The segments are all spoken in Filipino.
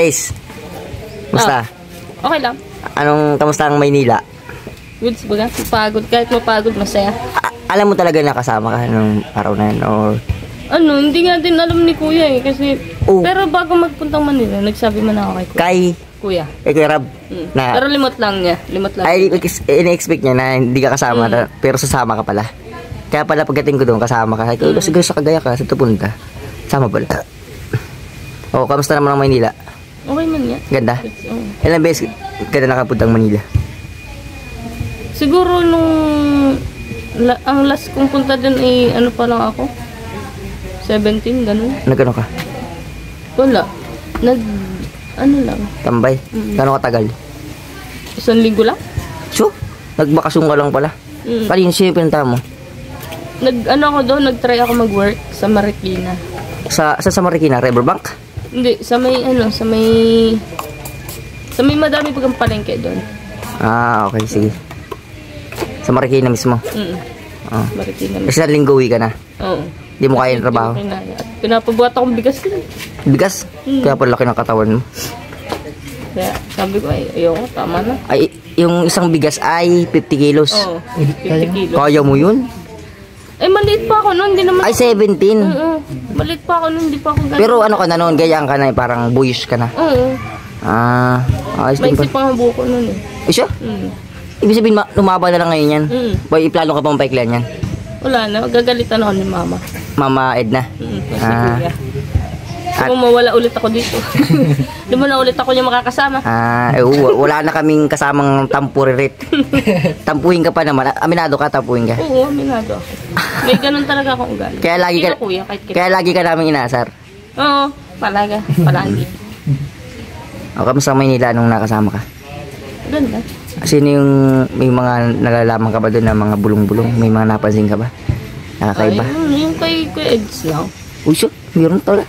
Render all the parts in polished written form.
Bes, basta. Okay lang. Kamusta ang Maynila? Goods baga, mapagod. Kahit mapagod, masaya. Alam mo talaga na kasama ka nung araw na yun? Or... Hindi nga din alam ni Kuya eh. Kasi, pero bago magpuntang Manila, nagsabi man ako kay Kuya. Kuya Rab. Na, pero limot lang niya. Ay, in-expect niya na hindi ka kasama, pero sasama ka pala. Kaya pala pagdating ko doon, kasama ka. Siguro sa Cagayan ka, sa pupunta. Sama pala. Kamusta naman ang Maynila? Okay man yan. Ganda? Ilang beses ka na nakapunta ang Manila? Siguro ang last kong punta din ay pa lang ako? 17, ganun. Nagano ka? Wala. Lang. Tambay? Gano'ng katagal? 1 linggo lang? So, nagbakasyon ka lang pala. Kanina siya yung pinunta mo? Ako doon, nag-try ako mag-work sa Marikina. Sa Marikina? Riverbank? Hindi, sa may madami pagang palengke doon. Okay, sige. Sa Marikina mismo? Marikina mismo. Kasi linggo uwi ka na? Oo. Di mo kaya yung trabaho? Pinapabuhat akong bigas din. Bigas? Kaya pala laki ng katawan mo. Kaya sabi ko, ayoko, tama na. Ay, yung isang bigas ay 50 kilos? Oo, 50 kilos. Kaya mo yun? Ay, maliit pa ako noon, hindi naman. Ay, 17? Oo, maliit pa ako noon, hindi pa ako ganun. Pero ano ka na noon, gayaan ka na, parang buyish ka na? Oo. Ayos din pa. Maisip pa ang buko noon eh. Siya? Ibig sabihin, lumaba na lang ngayon yan? Boy, iplano ka pa mapaiklan yan? Wala na, gagalitan ako ni Mama. Mama Edna? Kasi Kuya. Kung mawala ulit ako dito. Di mo na ulit ako niya makakasama. Wala na kaming kasamang tampuririt. Tampuhin ka pa naman. Aminado ka, tampuhin ka? Oo, aminado ako. May ganun talaga akong ugali. Kaya lagi ka namin inaasar? Oo, palagi. Kamusta Maynila nung nakasama ka? Ganda. Sino yung may mga nalalaman ka ba doon na mga bulong-bulong? May mga napansin ka ba? Nakakaiba? Yung kay Eds lang. Uy, siya? Meron talaga?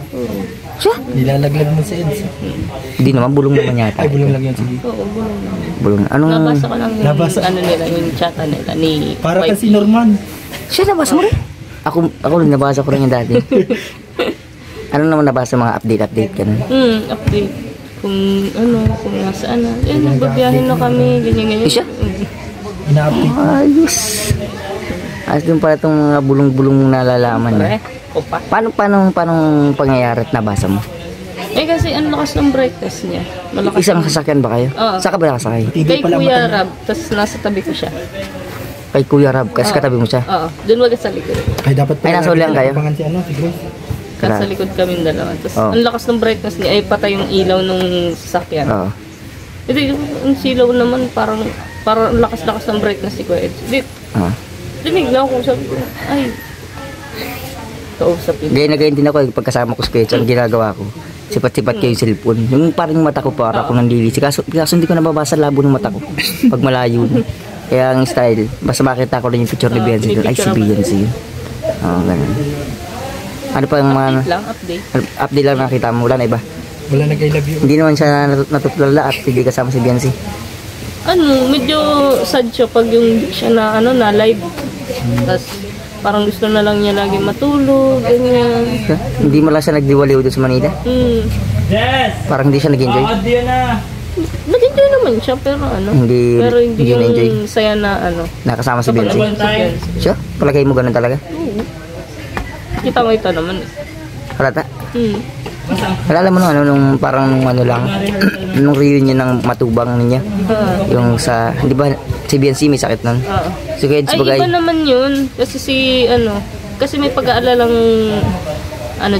Siya? Nilalaglag mo sa Eds. Hindi naman, bulong naman yata. Ay, bulong lang yun, sige. Oo, bulong lang. Bulong. Anong... Nabasa ko lang yung chata nila ni... Para kasi Norman. Siya, nabasa mo rin? Ako rin, nabasa ko rin yung dati. Ano naman nabasa mga update ka nun? Update. Kung nasaan na. Nagbabiyahin na kami, ganyan. Siya? Ina-update. Ayos. Ayos din pala itong mga bulong-bulong nalalaman niya. Paano pangyayari at nabasa mo? Kasi ang lakas ng brightness niya. Isang sasakyan ba kayo? Oo. Saan ka ba nakasakay? Kay Kuya Rab, tapos nasa tabi ko siya. Kay Kuya Rab, kasi katabi mo siya? Oo, doon wag sa likod. Ay, dapat ay, nasa ulihan kayo? Si Grace. Sa likod kami dalawa. Tapos ang lakas ng brightness niya ay patay yung ilaw nung sasakyan. Oo. Yung silaw naman parang ang lakas-lakas ng brightness ni Kuya Ed. Tinignan ko, sabi ko, ay, kausap yun. Gaya na ganyan din ako, pagkasama ko sa Kuya Ed, ang ginagawa ko, sipat-sipat kayo yung cellphone. Yung parang mata ko para akong nandilisi. Kaso hindi ko nababasa labo ng mata ko pag malayo na. Kaya ang style, basta makita ko rin yung picture ni Beyonce doon. Ay, si Beyonce yun. Ganun. Ano pa yung mga... Update lang nakita mo. Wala na iba? Wala nag-I love you. Hindi naman siya natutulala at hindi kasama si Beyonce. Medyo sad siya pag yung siya na live. Tapos parang gusto na lang niya lagi matulog, ganyan. Hindi mo lang siya nagdiwaliw doon sa Manila? Yes! Parang hindi siya nag-enjoy? Nag-enjoy naman siya, pero hindi yung enjoy. saya na nakasama si Beyonce. Siya? Palagay mo ganun talaga? Oo. Kita mo ito naman. Halata? Alala mo nung parang lang, nung reunion ng matubang niya. Yung sa, di ba, si Beyonce may sakit nun? Si Kuya Eds bagay. Ay, iba naman yun. Kasi kasi may pag-aalalang,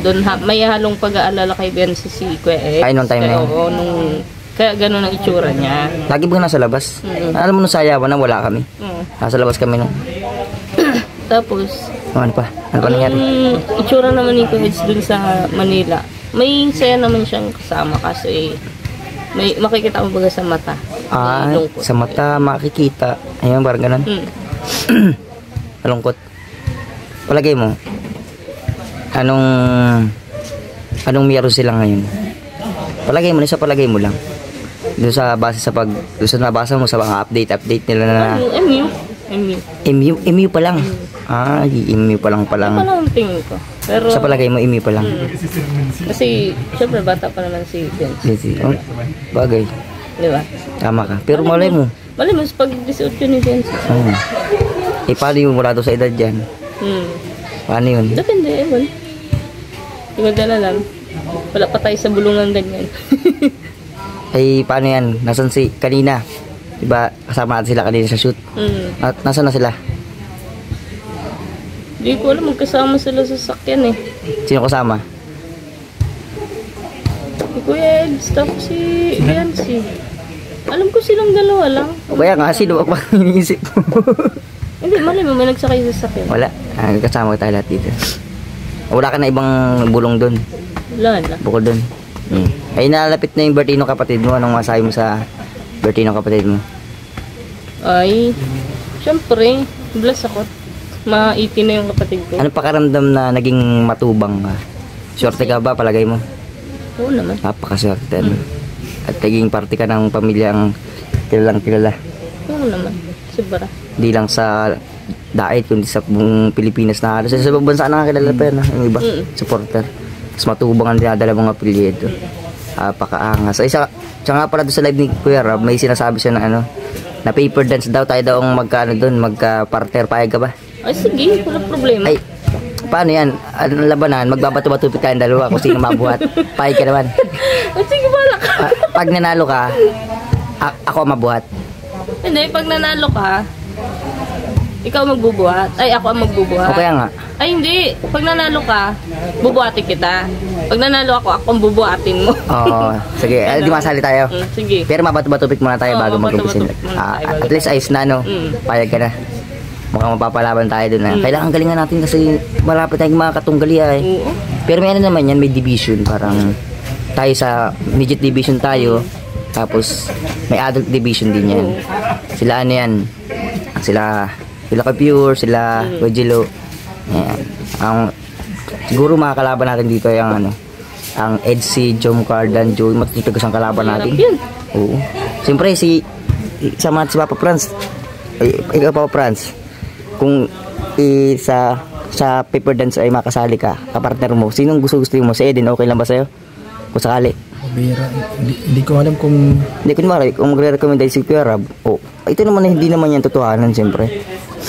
doon, may halong pag-aalala kay Beyonce si Kuya Eds. Ay, nung time na yun? Oo, kaya gano'n ang itsura niya. Lagi ba nasa labas? Alam mo nung sayawan na wala kami. Nasa labas kami nun. Tapos, ano pa nangyari? Itsura naman ni Kuya Eds dun sa Manila. May saya naman siyang kasama kasi may makikita mo baga sa mata. Sa mata makikita. Ayun, parang ganun. Malungkot. Palagay mo, anong meron sila ngayon? Palagay mo palagay mo lang. Doon sa base sa doon sa nabasa mo sa mga update nila na MU pa lang. Ah, MU pa lang Ano ang tingin ko. Pero, Sa palagay mo, MU pa lang. kasi, syempre, bata pa naman si Vince. Oh, bagay. Di ba? Tama ka. Pero malay mo. Malay mo, pag 18 ni Vince. Oh. Eh, paano yung wala doon sa edad dyan? Paano yun? Depende, ewan. Tingnan na lang. Wala pa tayo sa bulungan ganyan. Ay, paano yan? Nasaan si kanina? Diba, kasama natin sila kanina sa shoot. At nasaan na sila? Hindi ko alam, magkasama sila sa sakyan eh. Sino kasama? Si Kuya Eds, tapos si Yancy. Alam ko silang dalawa lang. O kaya nga, sino ba iniisip mo? Hindi, mali mo, may nagsakay sa sakyan. Wala. Kasama tayo lahat dito. Wala ka na ibang bulong doon. Wala na. Bukod doon. Ay, nalapit na yung birthday ng kapatid mo. Anong masabi mo sa birthday ng kapatid mo? Ay, syempre, bless ako. Ma-18 na yung kapatid ko. Ano pakaramdam na naging matubang ka? Swerte ka ba, palagay mo? Oo naman. Napakaswerte. At naging parte ka ng pamilyang kilalang kilala. Oo naman. Sobra. Hindi lang sa dait, kundi sa buong Pilipinas na halos. Sa ibang bansa nakakilala pa yan, yung iba, supporter. Mas matubang ang dinadala mga apelyido. Pakaangas. Isa nga pala doon sa live ni Kuya Rob, may sinasabi siya na ano, na paper dance daw, tayo daw ang magkaano doon, magka-partner. Payag ka ba? Ay, sige, wala problema. Ay, paano yan? Anong labanan? Magbabato-batupit tayong dalawa kung sino mabuhat. Payag ka naman. Ay, sige, wala ka. Pag nanalo ka, ako ang mabuhat. Hindi, pag nanalo ka, ikaw magbubuhat. Ay, ako ang magbubuhat. O kaya nga. Ay, hindi. Pag nanalo ka, bubuhatin kita. Pag nanalo ako ang bubuhatin mo. Oo, sige. Di masali tayo. Sige. Pero mabato-batupik muna tayo Oo, bago mag-umpisa. mabato-batupik muna tayo bago At least ayos na, no? Payag ka na. Mukhang mapapalaban tayo dun, ha? Kailangan galingan natin kasi malapit tayong mga katunggali, eh. Oo. Pero may ano naman yan, may division. Parang tayo sa midget division tayo. Tapos may adult division din yan. Sila ano yan? Sila Kapure, sila Wejilo. Ayan. Siguro mga kalaban natin dito ay ang Edsy, Jom Cardan, Joey. Matitigas ang kalaban natin. Oo. Siyempre si Papa Franz. Ikaw Papa Franz. Kung sa paper dance ay makasali ka, kapartner mo, sinong gusto mo? Si Eden, okay lang ba sa'yo? Kung sakali. Bira. Hindi ko alam kung... Hindi, kunwari, kung magre-recommend si Kuya Rob, ito naman hindi naman yan totohanan, siyempre.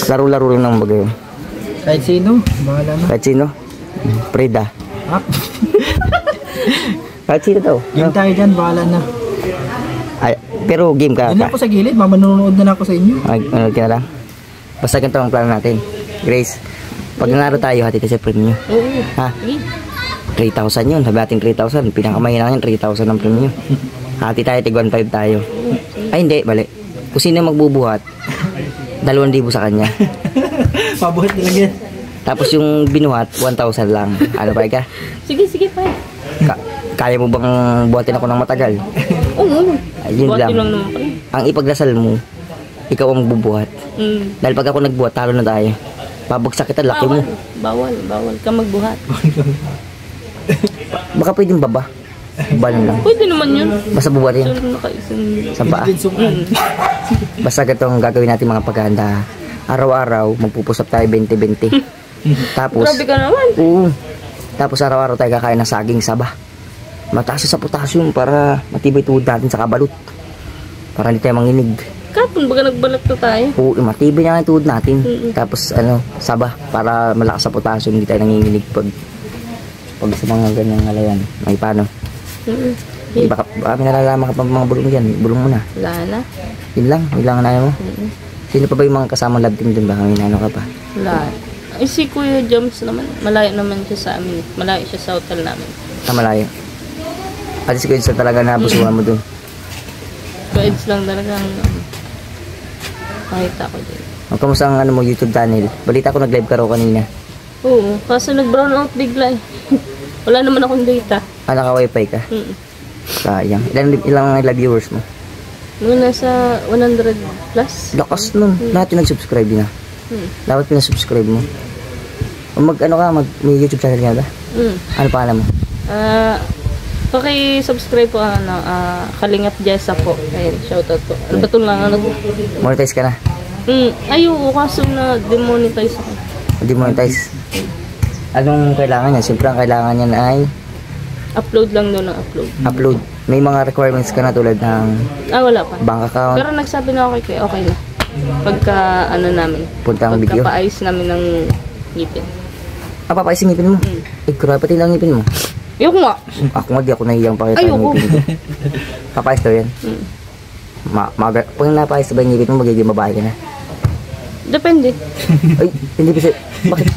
Laro-laro lang ng bagay. Kahit sino, bahala na. Kahit sino? Preda. Ha? Kahit sino daw. Game tayo dyan, bahala na. Ay, pero game ka. Yan ako sa gilid, manonood na ako sa inyo. Ano ka na lang? Basta ganito ang plano natin. Grace, pag nanaro tayo, hati kasi premium. Oo. Ha? 3,000 yun. Sabi natin 3,000. Pinakamahina yun, 3,000 ang premium. Hati tayo, tig 1,500 tayo. Ay, hindi, bali. Kung sino magbubuhat, 2,000 sa kanya. Pabuhat na lang yan. Tapos yung binuhat, 1,000 lang. Ano pa ka? Sige, pa. Kaya mo bang buhatin ako ng matagal? Oo. Ayun lang. Buhatin lang naman pala. Ang ipagdasal mo, ikaw ang magbubuhat. Dahil pag ako nagbuhat, talo na tayo. Pabagsak kita, laki mo. Bawal ka magbuhat. Baka pwedeng baba. Balan lang. Pwede naman yun. Basta bubuhatin. So, nakaisang... Sa paa. Basta ganitong gagawin natin mga paghahanda. Araw-araw, magpupusap tayo 20-20. Tapos, Grabe ka naman. oo. Tapos araw-araw tayo kakain ng saging saba. Mataas sa potassium para matibay tuhod natin sa kabalot. Para hindi tayo manginig. Kapon, baga nagbalat to tayo. Oo, matibay na ang tuhod natin. Tapos saba para malakas sa potassium, hindi tayo nanginginig pag sa mga ganyang ngalayan. May paano? Baka may nalalaman ka pa mga bulong dyan. Bulong mo na. Wala na. Yun lang ang naya mo. Sino pa ba yung mga kasama love team dun? Baka may nano ka pa. Wala. Ay, si Kuya James naman. Malayo naman siya sa amin. Malayo siya sa hotel namin. Malayo. At least kung talaga nabusuhan mo dun. Guides lang talaga ang makita ko din. Kamusta ang mo YouTube channel? Balita ko nag-live ka raw kanina. Oo, kaso nag-brown out bigla eh. Wala naman akong data. Naka-wifi ka? Sayang. Ilang live viewers mo? Mga nasa 100 plus. Lakas nun. Lahat yung nag-subscribe na. Dapat pinasubscribe mo. May YouTube channel nga ba? Ano pangalan mo? Paki-subscribe po Kalingap Jessa po. Ayun, shoutout po. Ano ba ito lang? Monetize ka na? Ay, oo, kaso na demonetize ako. Demonetize. Anong kailangan niya? Siyempre ang kailangan niya ay Upload lang doon ng upload. upload. May mga requirements ka na tulad ng Wala pa. bank account, Pero nagsabi na ako kay Kuya, okay na. Pagka, namin. punta ang video. Pagkapaayos namin ng ngipin. Papayos yung ngipin mo. Eh, grabe pati lang ngipin mo. Ayoko nga. Ako nga, di ako nahiyang pakita ng Ayoko. ngipin ko. Papayos daw yan. Pag napayos ba yung ngipin mo, magiging babae ka na. Depende. Ay, hindi kasi,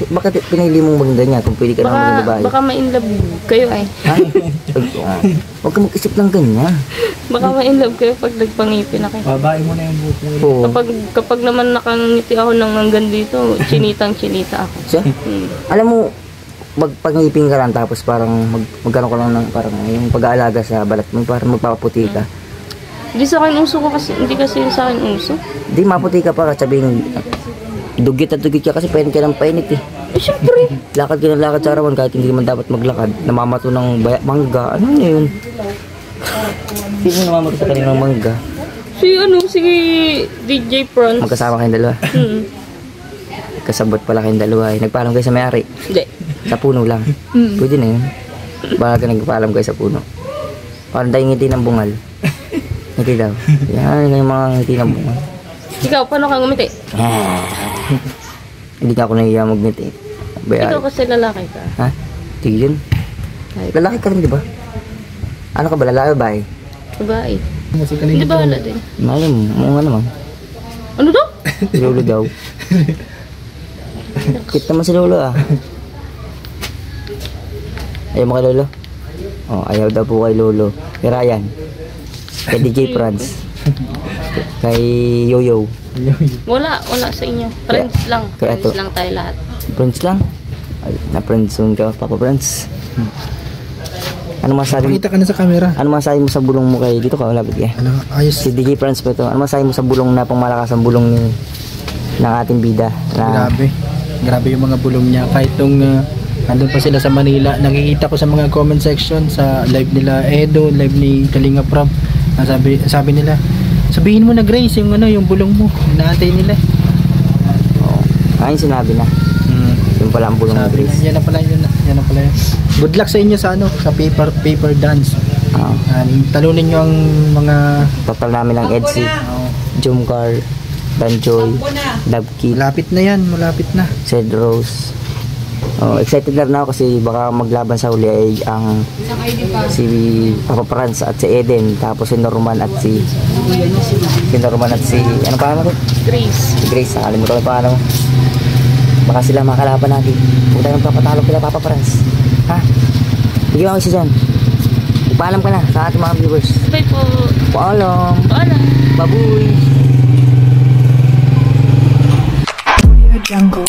bakit pinili mong maging ganyan kung pwede ka naman maging babae? Baka ma-inlove kayo ay. Ha? Ay, huwag ka mag-isip ng ganyan. Baka ma-inlove kayo pag nagpangipin ako. Babae mo na yung buhok mo. Oo. Kapag naman nakangiti ako ng hanggang dito, chinita ako. Siya? Alam mo, magpangipin ka lang tapos parang magkano ka lang ng parang yung pag-aalaga sa balat mo, parang magpapaputi ka. Hindi sa akin uso ko kasi, hindi kasi sa akin uso. Di maputi ka pa kasi sabihin, dugit at dugit ka kasi painit ka ng painit eh. Eh, syempre. Lakad ka ng lakad sa arawan kahit hindi man dapat maglakad. Namamato ng mangga. Ano na yun? Sino namamato sa kanilang mangga? Si DJ Franz. Magkasama kayong dalawa. Kasabot pala kayong dalawa eh. Nagpaalam kayo sa may-ari. Hindi. Sa puno lang. Pwede na yun. Baka nagpaalam kayo sa puno. Parang dahil ngiti ng bungal. Ngiti daw. Yan yung mga ngiti ng bungal. Ikaw, paano ka ngumiti? Hindi ka ako nahiya magngiti. Ikaw kasi lalaki ka. Ha? Tigil yun. Lalaki ka rin, di ba? Ano ka ba? Lalaki ba eh? Babae. Hindi ba wala din? Malay mo, mga naman. Ano daw? Si Lolo daw. Cute naman si Lolo ah. Ayaw mo kay Lolo? Oh, ayaw daw po kay Lolo. Kay Ryan. Kay DJ Franz. Kay Yoyo. Wala sa inyo. Friends lang. Kaya Friends to. lang tayo lahat. Friends lang? Ay, na-friends soon ka, Papa Franz. Ano masabi mo? Pakita ka na sa camera. Ano masabi mo sa bulong mo kay dito ka? Malapit ka. Ano, ayos. Si DJ Franz pa ito. Ano masabi mo sa bulong na pangmalakas ang bulong ng ating bida? Na, Grabe. Grabe yung mga bulong niya. Kahit nung andun pa sila sa Manila, nakikita ko sa mga comment section sa live nila Edo, live ni Kalinga Prab. Sabi nila, sabihin mo na Grace yung yung bulong mo. Inaantay nila. ayun sinabi na. Yung pala ang bulong ng Sabi Grace. na, yan na pala yun. Good luck sa inyo sa sa paper dance. Talunin nyo ang mga Total namin ng Edsy, Jumcar, Danjoy, Dabkit, malapit na yan, malapit na. Zed Rose. Excited na rin ako kasi baka maglaban sa huli ay ang si Papa Franz at si Eden, tapos si Norman at si ano pa naman? Grace. Si Grace, nakalimutan ko pa ano. Baka sila makalaban natin. Huwag tayong papatalo kila Papa Franz. Ha? Bigyan ako siya dyan. Ipaalam ka na sa ating mga viewers. Bye po. Paalam. Paalam. Babuy. Jungle.